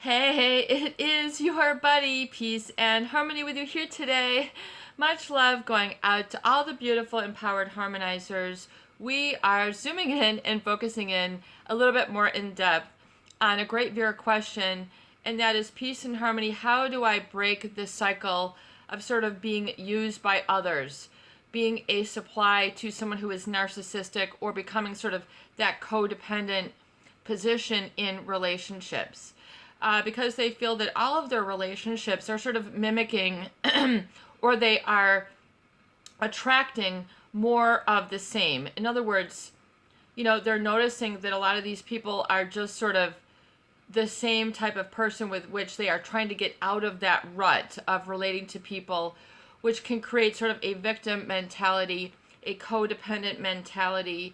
Hey, it is your buddy, Peace and Harmony with you here today. Much love going out to all the beautiful empowered harmonizers. We are zooming in and focusing in a little bit more in depth on a great Vera question, and that is peace and harmony. How do I break this cycle of sort of being used by others, being a supply to someone who is narcissistic, or becoming sort of that codependent position in relationships? Because they feel that all of their relationships are sort of mimicking or they are attracting more of the same. In other words, they're noticing that a lot of these people are just sort of the same type of person with which they are trying to get out of that rut of relating to people, which can create sort of a victim mentality, a codependent mentality,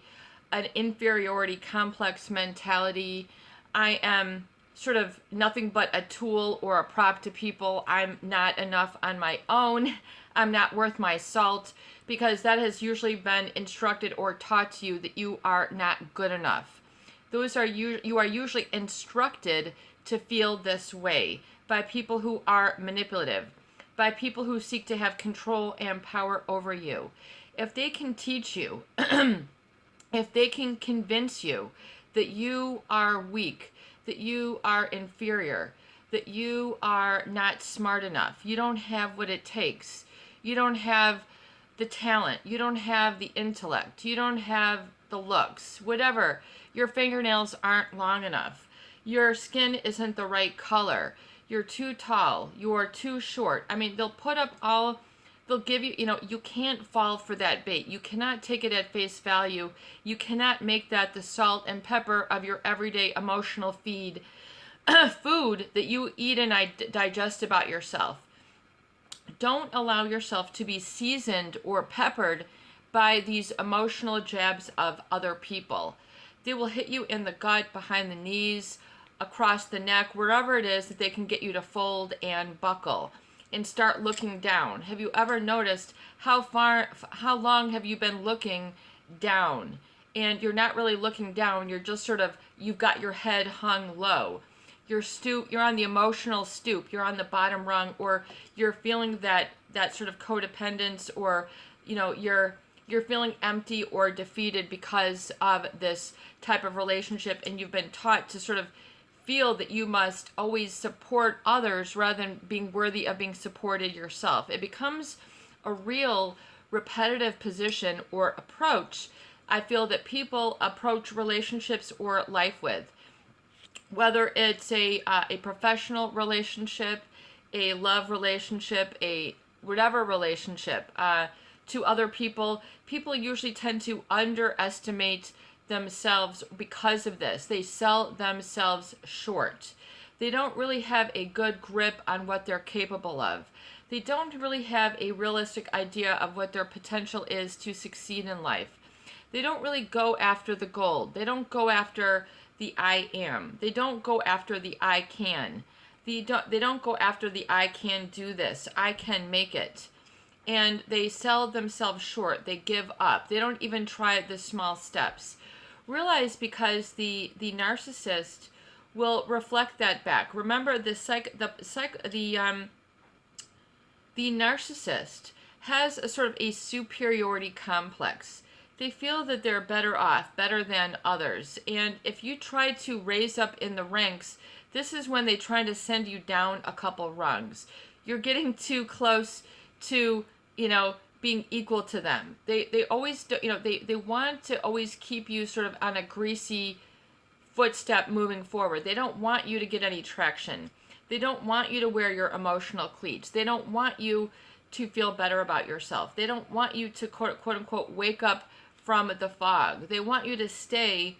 an inferiority complex mentality. I am sort of nothing but a tool or a prop to people. I'm not enough on my own. I'm not worth my salt, because that has usually been instructed or taught to you that you are not good enough. You are usually instructed to feel this way by people who are manipulative, by people who seek to have control and power over you. If they can teach you, if they can convince you that you are weak, that you are inferior, that you are not smart enough, you don't have what it takes, you don't have the talent, you don't have the intellect, you don't have the looks, whatever, your fingernails aren't long enough, your skin isn't the right color, you're too tall, you're too short. I mean, they'll give you, you can't fall for that bait. You cannot take it at face value. You cannot make that the salt and pepper of your everyday emotional food that you eat and digest about yourself. Don't allow yourself to be seasoned or peppered by these emotional jabs of other people. They will hit you in the gut, behind the knees, across the neck, wherever it is that they can get you to fold and buckle and start looking down. Have you ever noticed how long have you been looking down? And you're not really looking down, you're just sort of, you've got your head hung low. You're on the emotional stoop, you're on the bottom rung, or you're feeling that sort of codependence, or you're feeling empty or defeated because of this type of relationship, and you've been taught to sort of feel that you must always support others rather than being worthy of being supported yourself. It becomes a real repetitive position or approach, I feel, that people approach relationships or life with. Whether it's a professional relationship, a love relationship, a whatever relationship, to other people, people usually tend to underestimate themselves because of this. They sell themselves short. They don't really have a good grip on what they're capable of. They don't really have a realistic idea of what their potential is to succeed in life. They don't really go after the gold. They don't go after the I am. They don't go after the I can. They don't go after the I can do this, I can make it. And they sell themselves short. They give up. They don't even try the small steps. Realize, because the narcissist will reflect that back. Remember, the narcissist has a sort of a superiority complex. They feel that they're better off, better than others. And if you try to raise up in the ranks, this is when they try to send you down a couple rungs. You're getting too close to, being equal to them. They always do, they want to always keep you sort of on a greasy footstep moving forward. They don't want you to get any traction. They don't want you to wear your emotional cleats. They don't want you to feel better about yourself. They don't want you to quote unquote wake up from the fog. They want you to stay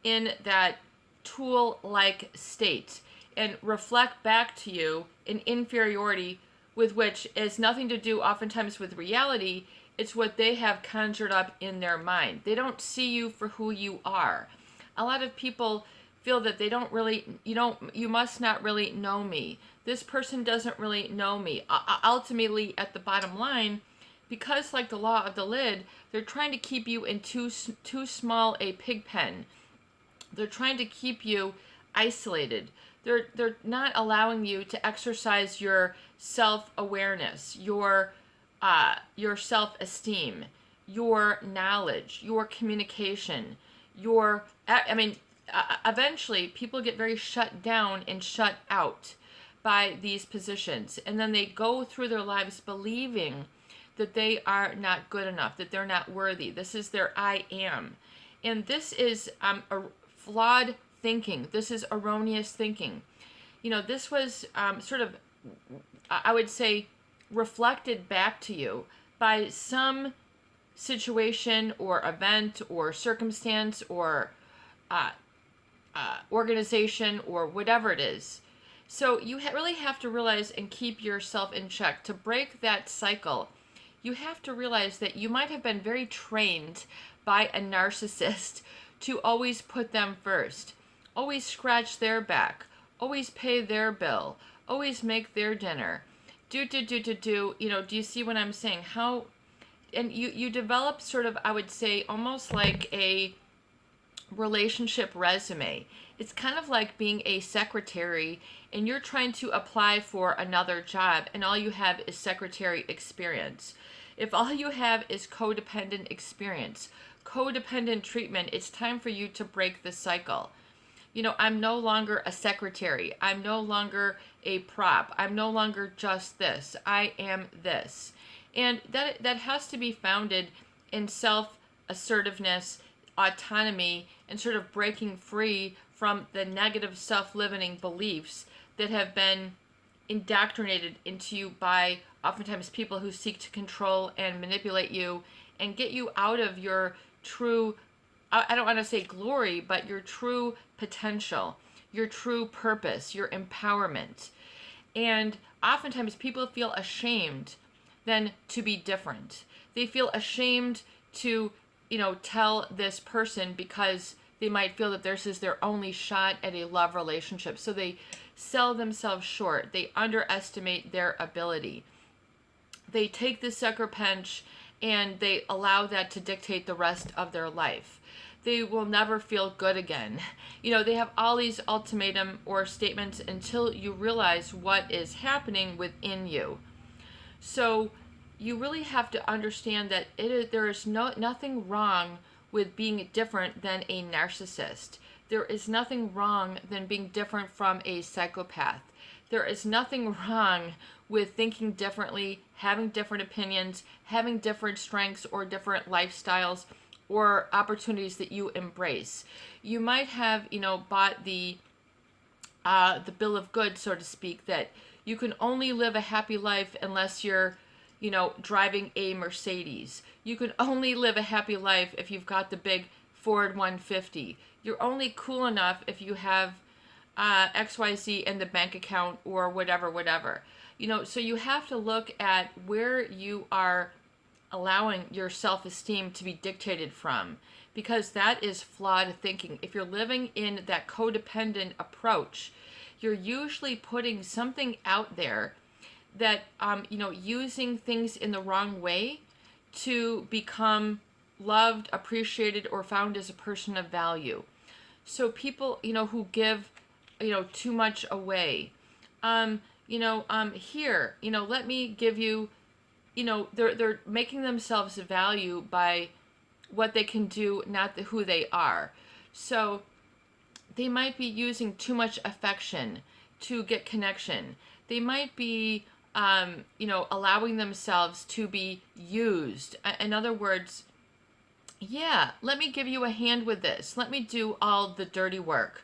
in that tool-like state and reflect back to you an inferiority with which has nothing to do oftentimes with reality. It's what they have conjured up in their mind. They don't see you for who you are. A lot of people feel that they don't really, you must not really know me. This person doesn't really know me. Ultimately, at the bottom line, because like the law of the lid, they're trying to keep you in too small a pig pen. They're trying to keep you isolated. They're not allowing you to exercise your self-awareness, your self-esteem, your knowledge, your communication, eventually people get very shut down and shut out by these positions. And then they go through their lives believing that they are not good enough, that they're not worthy. This is their I am. And this is a flawed thinking. This is erroneous thinking. This was sort of, I would say, reflected back to you by some situation or event or circumstance or organization or whatever it is. So you really have to realize and keep yourself in check. To break that cycle, you have to realize that you might have been very trained by a narcissist to always put them first, always scratch their back, always pay their bill, always make their dinner, do. Do you see what I'm saying? How, and you develop sort of, I would say, almost like a relationship resume. It's kind of like being a secretary and you're trying to apply for another job and all you have is secretary experience. If all you have is codependent experience, codependent treatment, it's time for you to break the cycle. I'm no longer a secretary. I'm no longer a prop. I'm no longer just this. I am this. And that has to be founded in self-assertiveness, autonomy, and sort of breaking free from the negative self-limiting beliefs that have been indoctrinated into you by oftentimes people who seek to control and manipulate you and get you out of your true, I don't want to say glory, but your true potential, your true purpose, your empowerment. And oftentimes people feel ashamed then to be different. They feel ashamed to, tell this person because they might feel that this is their only shot at a love relationship. So they sell themselves short. They underestimate their ability. They take the sucker punch and they allow that to dictate the rest of their life. They will never feel good again. They have all these ultimatum or statements until you realize what is happening within you. So you really have to understand that there is nothing wrong with being different than a narcissist. There is nothing wrong than being different from a psychopath. There is nothing wrong with thinking differently, having different opinions, having different strengths or different lifestyles or opportunities that you embrace. You might have, bought the bill of goods, so to speak, that you can only live a happy life unless you're, driving a Mercedes. You can only live a happy life if you've got the big Ford 150. You're only cool enough if you have XYZ in the bank account or whatever. So you have to look at where you are allowing your self-esteem to be dictated from, because that is flawed thinking. If you're living in that codependent approach, you're usually putting something out there that, using things in the wrong way to become loved, appreciated, or found as a person of value. So people, who give, too much away, here, let me give you, they're making themselves value by what they can do, not who they are. So they might be using too much affection to get connection. They might be, allowing themselves to be used. In other words, yeah, let me give you a hand with this. Let me do all the dirty work.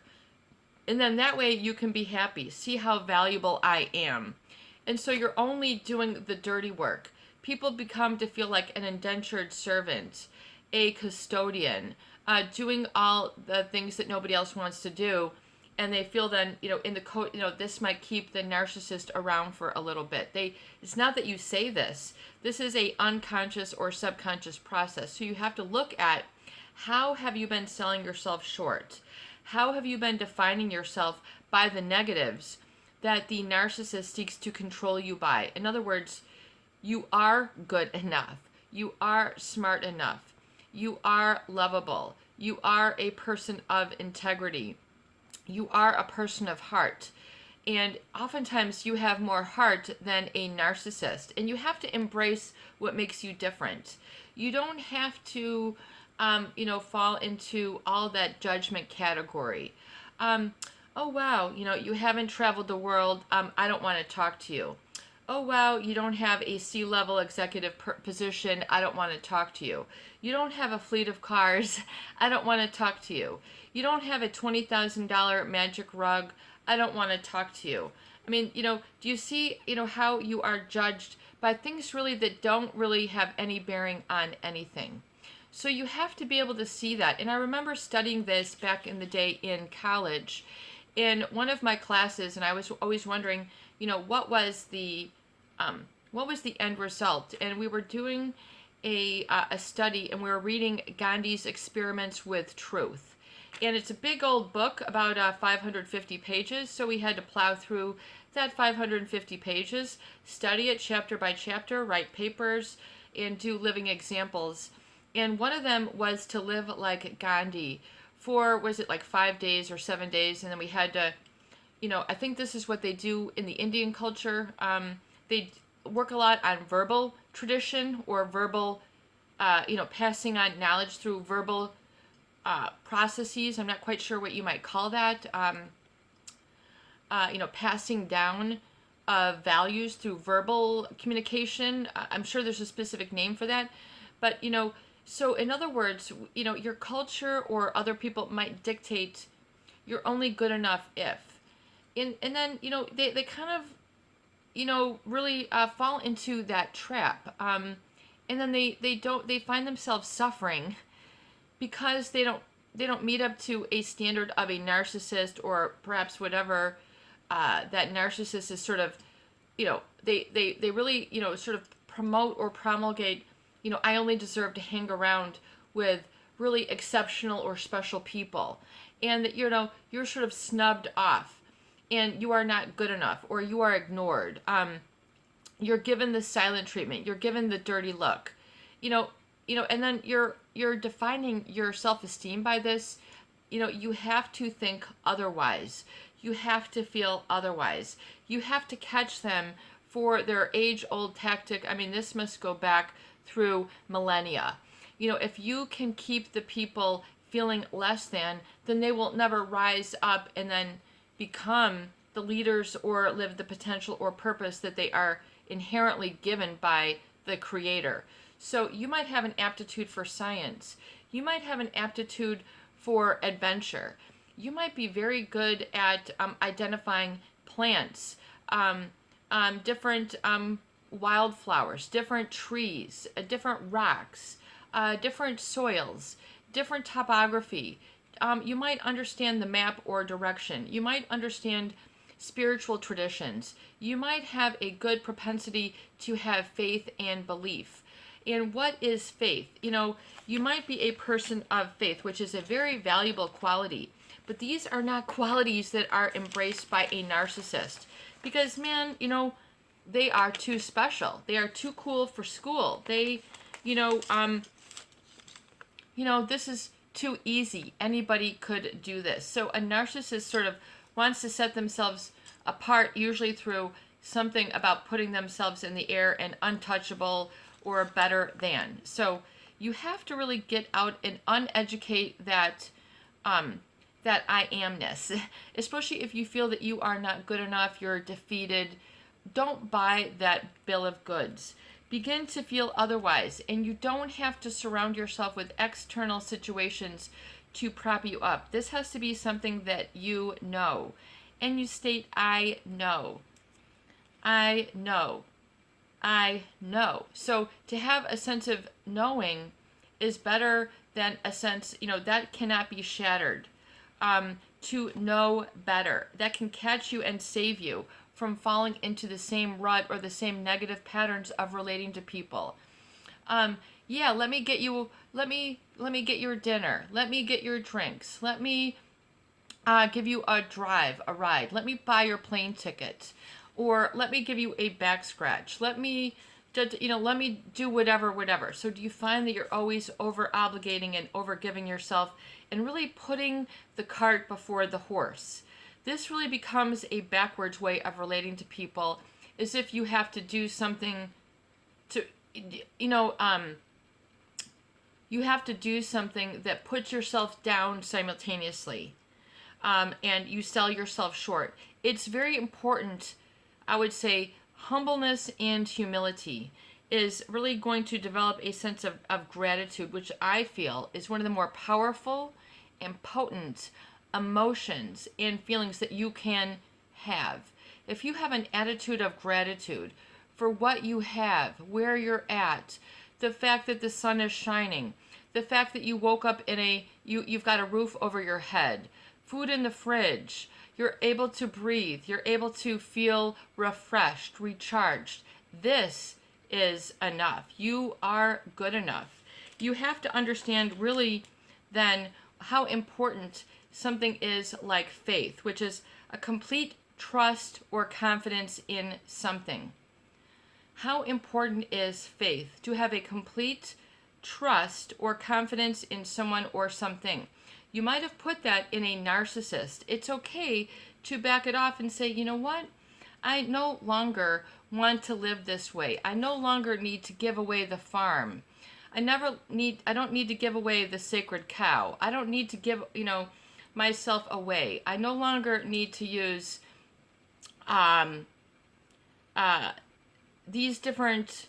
And then that way you can be happy. See how valuable I am. And so you're only doing the dirty work. People become to feel like an indentured servant, a custodian, doing all the things that nobody else wants to do. And they feel then, in the code, this might keep the narcissist around for a little bit. It's not that you say this. This is a unconscious or subconscious process. So you have to look at, how have you been selling yourself short? How have you been defining yourself by the negatives that the narcissist seeks to control you by? In other words, you are good enough. You are smart enough. You are lovable. You are a person of integrity. you are a person of heart. And oftentimes you have more heart than a narcissist. And you have to embrace what makes you different. You don't have to, fall into all that judgment category. Um, oh, wow, you haven't traveled the world. I don't want to talk to you. Oh, wow, you don't have a C-level executive position. I don't want to talk to you. You don't have a fleet of cars. I don't want to talk to you. You don't have a $20,000 magic rug. I don't want to talk to you. I mean, do you see, how you are judged by things really that don't really have any bearing on anything? So you have to be able to see that. And I remember studying this back in the day in college in one of my classes, and I was always wondering, what was the end result? And we were doing a study, and we were reading Gandhi's Experiments with Truth. And it's a big old book, about 550 pages, so we had to plow through that 550 pages, study it chapter by chapter, write papers, and do living examples. And one of them was to live like Gandhi for, was it like 5 days or 7 days? And then we had to, I think this is what they do in the Indian culture. They work a lot on verbal tradition, or verbal, passing on knowledge through verbal processes. I'm not quite sure what you might call that. Passing down values through verbal communication. I'm sure there's a specific name for that. But, so in other words, your culture or other people might dictate you're only good enough if. And then, they kind of, really fall into that trap. And then they find themselves suffering because they don't meet up to a standard of a narcissist, or perhaps whatever that narcissist is sort of, they really, sort of promote or promulgate, I only deserve to hang around with really exceptional or special people. And that, you're sort of snubbed off, and you are not good enough, or you are ignored. You're given the silent treatment. You're given the dirty look. And then you're defining your self-esteem by this. You have to think otherwise. You have to feel otherwise. You have to catch them for their age-old tactic. I mean, this must go back through millennia. If you can keep the people feeling less than, then they will never rise up and then become the leaders or live the potential or purpose that they are inherently given by the Creator. So you might have an aptitude for science. You might have an aptitude for adventure. You might be very good at identifying plants, different wildflowers, different trees, different rocks, different soils, different topography. You might understand the map or direction. You might understand spiritual traditions. You might have a good propensity to have faith and belief. And what is faith? You might be a person of faith, which is a very valuable quality. But these are not qualities that are embraced by a narcissist. Because, man, they are too special. They are too cool for school. They, this is too easy. Anybody could do this. So a narcissist sort of wants to set themselves apart, usually through something about putting themselves in the air and untouchable or better than. So you have to really get out and uneducate that that I amness, especially if you feel that you are not good enough, you're defeated. Don't buy that bill of goods. Begin to feel otherwise, and you don't have to surround yourself with external situations to prop you up. This has to be something that you know. And you state, I know. I know. I know. So to have a sense of knowing is better than a sense, that cannot be shattered. To know better. That can catch you and save you from falling into the same rut or the same negative patterns of relating to people. Let me get your dinner. Let me get your drinks. Let me give you a ride. Let me buy your plane ticket. Or let me give you a back scratch. Let me, let me do whatever. So do you find that you're always over obligating and over giving yourself and really putting the cart before the horse? This really becomes a backwards way of relating to people, as if you have to do something to, you have to do something that puts yourself down simultaneously, and you sell yourself short. It's very important, I would say, humbleness and humility is really going to develop a sense of gratitude, which I feel is one of the more powerful and potent emotions and feelings that you can have. If you have an attitude of gratitude for what you have, where you're at, the fact that the sun is shining, the fact that you woke up in you've got a roof over your head, food in the fridge, you're able to breathe, you're able to feel refreshed, recharged. This is enough. You are good enough. You have to understand really then how important something is like faith, which is a complete trust or confidence in something. How important is faith? To have a complete trust or confidence in someone or something. You might have put that in a narcissist. It's okay to back it off and say, you know what? I no longer want to live this way. I no longer need to give away the farm. I don't need to give away the sacred cow. I don't need to give, myself away. I no longer need to use these different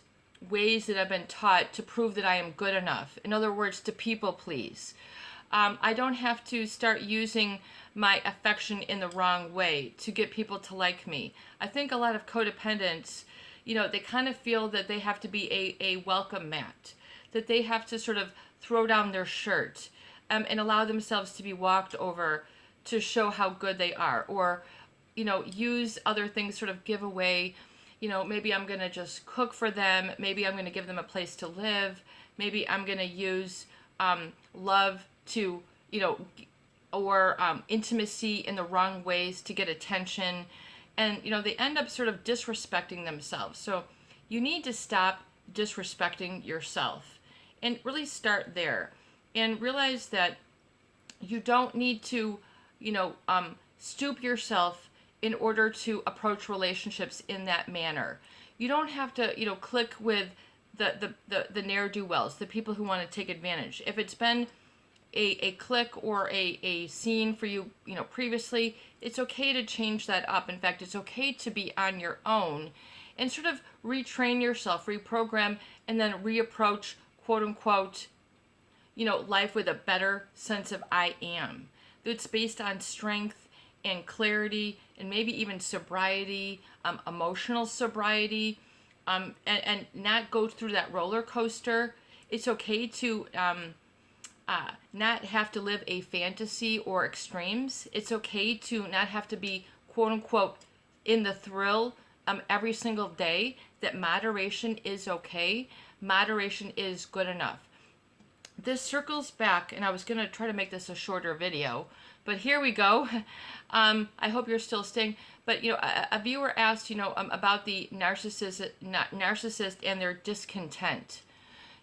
ways that I've been taught to prove that I am good enough. In other words, to people please. I don't have to start using my affection in the wrong way to get people to like me. I think a lot of codependents, they kind of feel that they have to be a welcome mat, that they have to sort of throw down their shirt and allow themselves to be walked over to show how good they are, or, use other things, sort of give away, maybe I'm going to just cook for them, maybe I'm going to give them a place to live, maybe I'm going to use love to, or intimacy in the wrong ways to get attention. And, they end up sort of disrespecting themselves. So you need to stop disrespecting yourself and really start there and realize that you don't need to, stoop yourself in order to approach relationships in that manner. You don't have to, click with the ne'er-do-wells, the people who want to take advantage. If it's been a click or a scene for you, previously, it's okay to change that up. In fact, it's okay to be on your own and sort of retrain yourself, reprogram, and then reapproach, quote unquote, life with a better sense of I am. It's based on strength and clarity and maybe even sobriety, emotional sobriety, and not go through that roller coaster. It's okay to not have to live a fantasy or extremes. It's okay to not have to be, quote unquote, in the thrill every single day. That moderation is okay. Moderation is good enough. This circles back, and I was going to try to make this a shorter video, but here we go. I hope you're still staying. But, a viewer asked, about the narcissist and their discontent.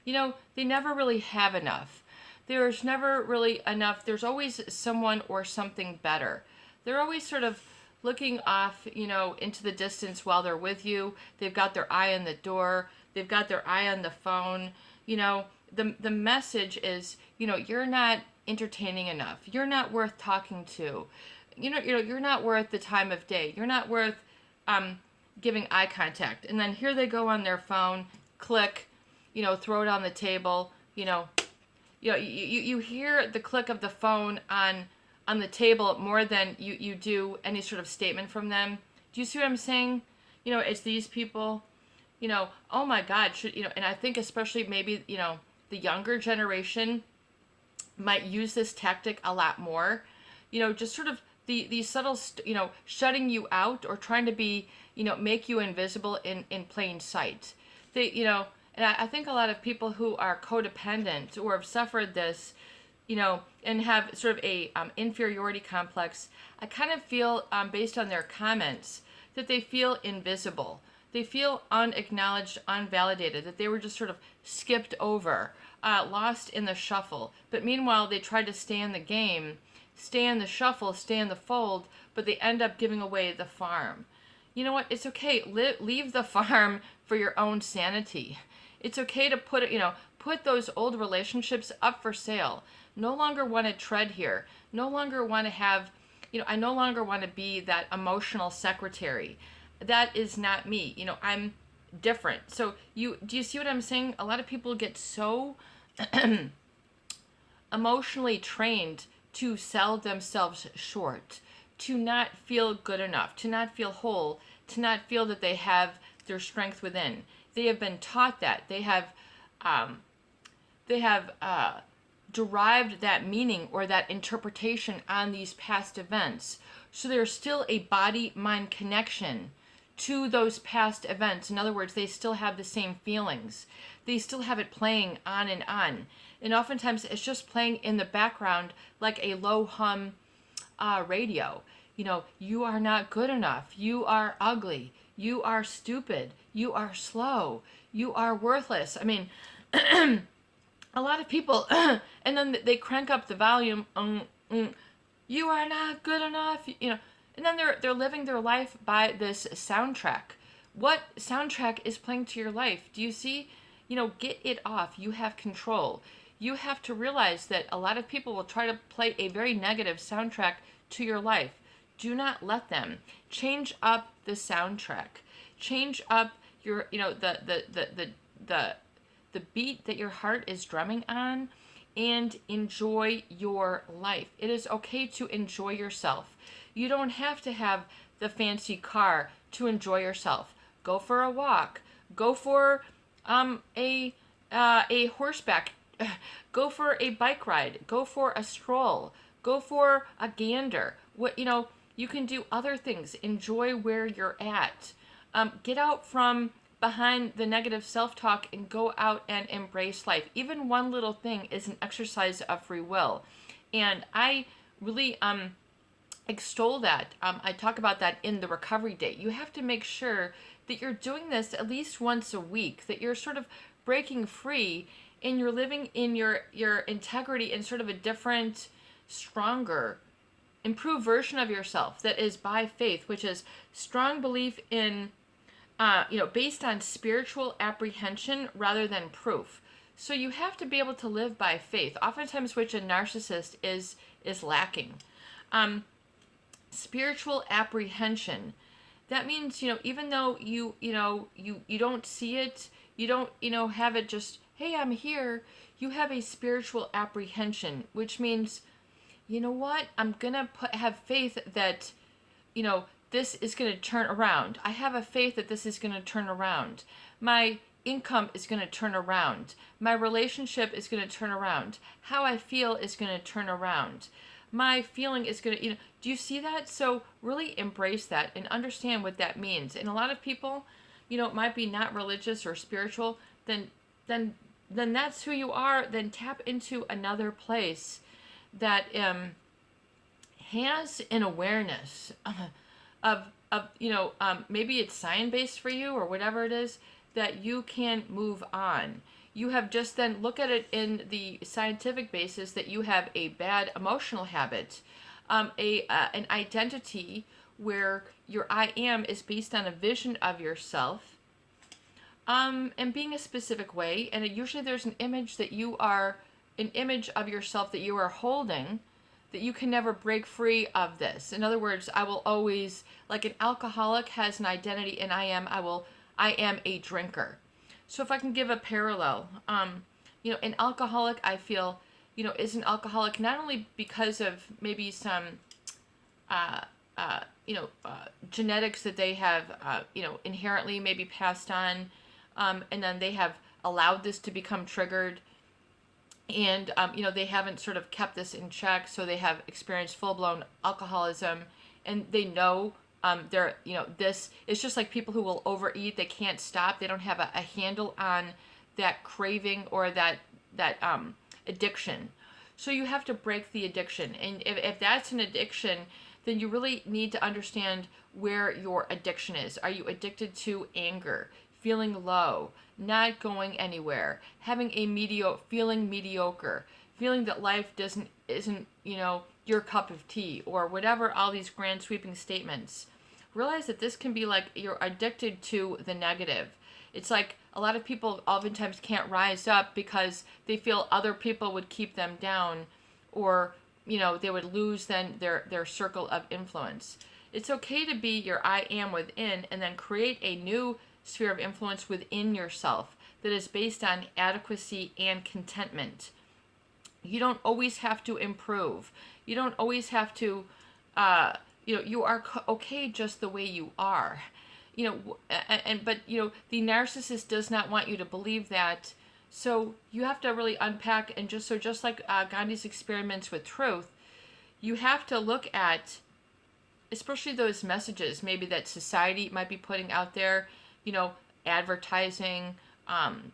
They never really have enough. There's never really enough. There's always someone or something better. They're always sort of looking off, into the distance while they're with you. They've got their eye on the door. They've got their eye on the phone. The message is, you're not entertaining enough. You're not worth talking to. You're not worth the time of day. You're not worth giving eye contact. And then here they go on their phone, click, throw it on the table. You hear the click of the phone on the table more than you do any sort of statement from them. Do you see what I'm saying? It's these people, oh my God, and I think especially maybe, the younger generation might use this tactic a lot more, just sort of these subtle, shutting you out or trying to be, make you invisible in plain sight. And I think a lot of people who are codependent or have suffered this, and have sort of a inferiority complex, I kind of feel, based on their comments, that they feel invisible. They feel unacknowledged, unvalidated, that they were just sort of skipped over, lost in the shuffle. But meanwhile, they tried to stay in the game, stay in the shuffle, stay in the fold, but they end up giving away the farm. You know what? It's okay. Leave the farm for your own sanity. It's okay to put those old relationships up for sale. No longer want to tread here. No longer want to have, I no longer want to be that emotional secretary. That is not me. I'm different. So do you see what I'm saying? A lot of people get so emotionally trained to sell themselves short, to not feel good enough, to not feel whole, to not feel that they have their strength within. They have been taught that. They have derived that meaning or that interpretation on these past events. So there's still a body-mind connection to those past events. In other words, they still have the same feelings. They still have it playing on and on. And oftentimes it's just playing in the background like a low hum radio. You are not good enough. You are ugly. You are stupid. You are slow. You are worthless. I mean, a lot of people, and then they crank up the volume. You are not good enough. And then they're living their life by this soundtrack. What soundtrack is playing to your life? Do you see? Get it off. You have control. You have to realize that a lot of people will try to play a very negative soundtrack to your life. Do not let them. Change up the soundtrack. Change up your, the beat that your heart is drumming on, and enjoy your life. It is okay to enjoy yourself. You don't have to have the fancy car to enjoy yourself. Go for a walk. Go for a horseback. Go for a bike ride. Go for a stroll. Go for a gander. You can do other things. Enjoy where you're at. Get out from behind the negative self-talk and go out and embrace life. Even one little thing is an exercise of free will. And I really extol that. I talk about that in the recovery day. You have to make sure that you're doing this at least once a week, that you're sort of breaking free and you're living in your integrity in sort of a different, stronger, improved version of yourself that is by faith, which is strong belief in, based on spiritual apprehension rather than proof. So you have to be able to live by faith, oftentimes which a narcissist is lacking. Spiritual apprehension. That means, even though you don't see it, you don't, have it just, hey, I'm here. You have a spiritual apprehension, which means, you know what? I'm going to have faith that, this is going to turn around. I have a faith that this is going to turn around. My income is going to turn around. My relationship is going to turn around. How I feel is going to turn around. My feeling is going to, do you see that? So really embrace that and understand what that means. And a lot of people, it might be not religious or spiritual, then that's who you are. Then tap into another place that has an awareness of maybe it's science-based for you or whatever it is, that you can move on. You have just then look at it in the scientific basis that you have a bad emotional habit, an identity where your I am is based on a vision of yourself, and being a specific way, and usually there's an image of yourself that you are holding, that you can never break free of this. In other words, I will always, like an alcoholic has an identity, and I am a drinker. So if I can give a parallel, an alcoholic, I feel, is an alcoholic not only because of maybe some, genetics that they have, inherently maybe passed on, and then they have allowed this to become triggered, and, they haven't sort of kept this in check, so they have experienced full-blown alcoholism, and they know this, it's just like people who will overeat, they can't stop, they don't have a handle on that craving or that addiction. So you have to break the addiction. And if that's an addiction, then you really need to understand where your addiction is. Are you addicted to anger, feeling low, not going anywhere, having a feeling mediocre, feeling that life isn't, your cup of tea, or whatever, all these grand sweeping statements. Realize that this can be like you're addicted to the negative. It's like a lot of people oftentimes can't rise up because they feel other people would keep them down, or they would lose then their circle of influence. It's okay to be your I am within, and then create a new sphere of influence within yourself that is based on adequacy and contentment. You don't always have to improve. You don't always have to, you are okay just the way you are. But the narcissist does not want you to believe that. So you have to really unpack, and just like Gandhi's experiments with truth, you have to look at, especially those messages maybe that society might be putting out there, advertising,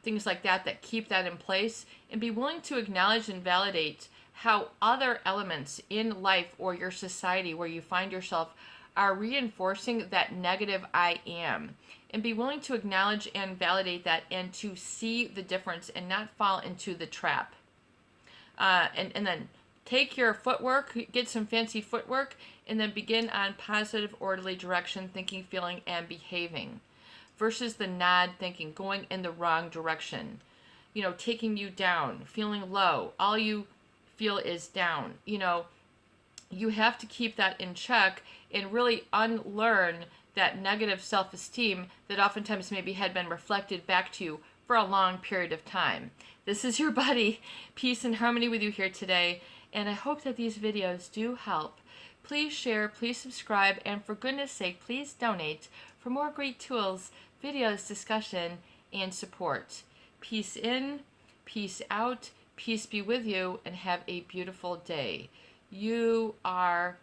things like that keep that in place, and be willing to acknowledge and validate how other elements in life or your society where you find yourself are reinforcing that negative I am, and be willing to acknowledge and validate that, and to see the difference and not fall into the trap. And then take your footwork, get some fancy footwork, and then begin on positive, orderly direction, thinking, feeling, and behaving, versus the nod thinking, going in the wrong direction, taking you down, feeling low. All you feel is down. You have to keep that in check and really unlearn that negative self-esteem that oftentimes maybe had been reflected back to you for a long period of time. This is your buddy, Peace and Harmony, with you here today, and I hope that these videos do help. Please share, please subscribe, and for goodness sake, please donate for more great tools, videos, discussion, and support. Peace in, peace out, peace be with you, and have a beautiful day. You are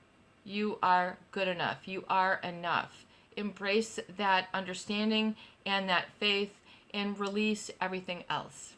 good enough. You are enough. Embrace that understanding and that faith, and release everything else.